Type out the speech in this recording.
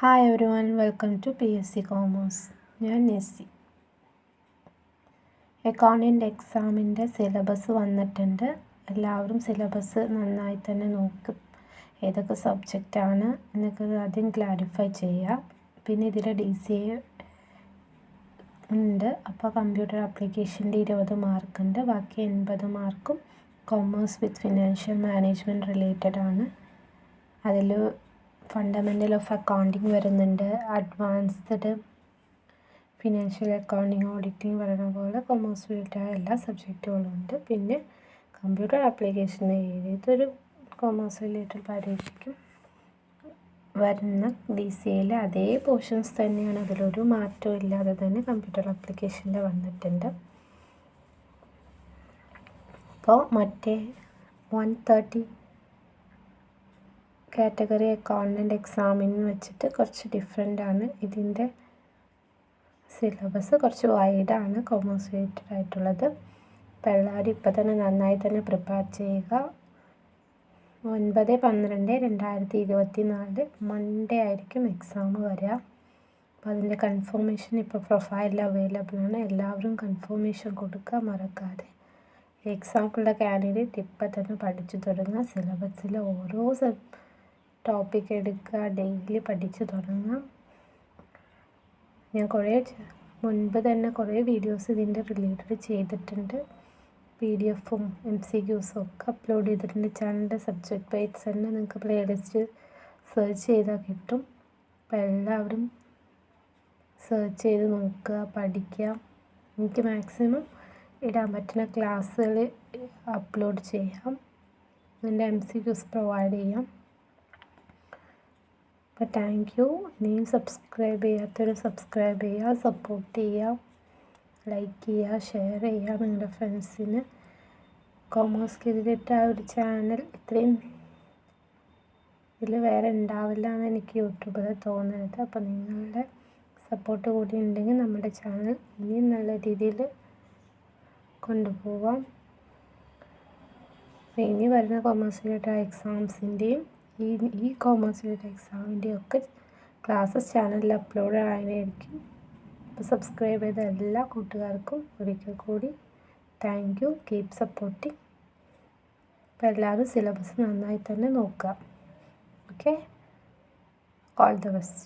Hi everyone, welcome to PSC commerce. ഞാൻ Nessy. Accountant എക്സാമിൻ്റെ syllabus വന്നിട്ടുണ്ട്. എല്ലാവരും സിലബസ് നന്നായി തന്നെ നോക്കും. ഏതൊക്കെ സബ്ജക്റ്റാണ് എന്നൊക്കെ ആദ്യം ക്ലാരിഫൈ ചെയ്യുക. പിന്നെ ഇതിൽ DCA ഉണ്ട്. അപ്പോൾ കമ്പ്യൂട്ടർ ആപ്ലിക്കേഷൻ്റെ 20 മാർക്കുണ്ട്. ബാക്കി 80 മാർക്കും കോമേഴ്സ് വിത്ത് ഫിനാൻഷ്യൽ മാനേജ്മെൻറ്റ് റിലേറ്റഡ് ആണ്. അതിൽ ഫണ്ടമെൻ്റൽ ഓഫ് അക്കൗണ്ടിങ് വരുന്നുണ്ട്, അഡ്വാൻസ്ഡ് ഫിനാൻഷ്യൽ അക്കൗണ്ടിങ്, ഓഡിറ്റിംഗ് പറയുന്ന പോലെ കൊമേഴ്സ് റിലേറ്റഡ് എല്ലാ സബ്ജക്റ്റുകളും ഉണ്ട്. പിന്നെ കമ്പ്യൂട്ടർ ആപ്ലിക്കേഷൻ ഏതൊരു കൊമേഴ്സ് റിലേറ്റഡ് പരീക്ഷയ്ക്കും വരുന്ന DCAയിലെ അതേ പോർഷൻസ് തന്നെയാണ്. അതിലൊരു മാറ്റവും ഇല്ലാതെ തന്നെ കമ്പ്യൂട്ടർ ആപ്ലിക്കേഷൻ്റെ വന്നിട്ടുണ്ട്. അപ്പോൾ മറ്റേ 130 കാറ്റഗറി അക്കൗണ്ടൻ്റ് എക്സാമിന് വെച്ചിട്ട് കുറച്ച് ഡിഫറെൻ്റ് ആണ്. ഇതിൻ്റെ സിലബസ് കുറച്ച് വൈഡാണ് കൊമേഴ്സ് റിലേറ്റഡ് ആയിട്ടുള്ളത്. അപ്പോൾ എല്ലാവരും ഇപ്പോൾ തന്നെ നന്നായി തന്നെ പ്രിപ്പയർ ചെയ്യുക. 9/12/2024 മൺഡേ ആയിരിക്കും എക്സാം വരിക. അപ്പോൾ അതിൻ്റെ കൺഫർമേഷൻ ഇപ്പോൾ പ്രൊഫൈലിൽ അവൈലബിൾ ആണ്. എല്ലാവരും കൺഫർമേഷൻ കൊടുക്കുക മറക്കാതെ. എക്സാമുള്ള കാൻഡിഡേറ്റ് ഇപ്പോൾ തന്നെ പഠിച്ചു തുടങ്ങുക. സിലബസിൽ ഓരോ ടോപ്പിക് എടുക്കുക, ഡെയിലി പഠിച്ചു തുടങ്ങാം. ഞാൻ മുൻപ് തന്നെ കുറേ വീഡിയോസ് ഇതിൻ്റെ റിലേറ്റഡ് ചെയ്തിട്ടുണ്ട്. PDF-ഉം MCQs ഒക്കെ അപ്ലോഡ് ചെയ്തിട്ടുണ്ട്. ചാനലിൻ്റെ സബ്ജക്റ്റ് വൈസ് തന്നെ നിങ്ങൾക്ക് പ്ലേലിസ്റ്റ് സെർച്ച് ചെയ്താൽ കിട്ടും. അപ്പോൾ എല്ലാവരും സെർച്ച് ചെയ്ത് നോക്കുക, പഠിക്കുക. എനിക്ക് മാക്സിമം ഇടാൻ പറ്റുന്ന ക്ലാസ്സുകൾ അപ്ലോഡ് ചെയ്യാം. അതിൻ്റെ MCQs പ്രൊവൈഡ് ചെയ്യാം. അപ്പോൾ താങ്ക് യു. ഇനിയും സബ്സ്ക്രൈബ് ചെയ്യാത്തവർ സബ്സ്ക്രൈബ് ചെയ്യുക, സപ്പോർട്ട് ചെയ്യുക, ലൈക്ക് ചെയ്യുക, ഷെയർ ചെയ്യുക നിങ്ങളുടെ ഫ്രണ്ട്സിന്. കോമേഴ്സ് റിലേറ്റഡ് ആ ഒരു ചാനൽ ഇത്രയും ഇതിൽ വേറെ ഉണ്ടാവില്ല എന്ന് എനിക്ക് യൂട്യൂബിൽ തോന്നുന്നത്. അപ്പോൾ നിങ്ങളുടെ സപ്പോർട്ട് കൂടി ഉണ്ടെങ്കിൽ നമ്മുടെ ചാനൽ ഇനിയും നല്ല രീതിയിൽ കൊണ്ടുപോകാം. ഇനി വരുന്ന കോമേഴ്സ് റിലേറ്റഡ് എക്സാംസിൻ്റെയും ഈ കോമേഴ്സ് റിലേറ്റഡ് എക്സാമിൻ്റെയും ഒക്കെ ക്ലാസ്സസ് ചാനലിൽ അപ്ലോഡ് ആയിരിക്കും. അപ്പോൾ സബ്സ്ക്രൈബ് ചെയ്ത എല്ലാ കൂട്ടുകാർക്കും ഒരിക്കൽ കൂടി താങ്ക് യു. Keep supporting. അപ്പോൾ എല്ലാവരും സിലബസ് നന്നായി തന്നെ നോക്കുക. Okay, all the best.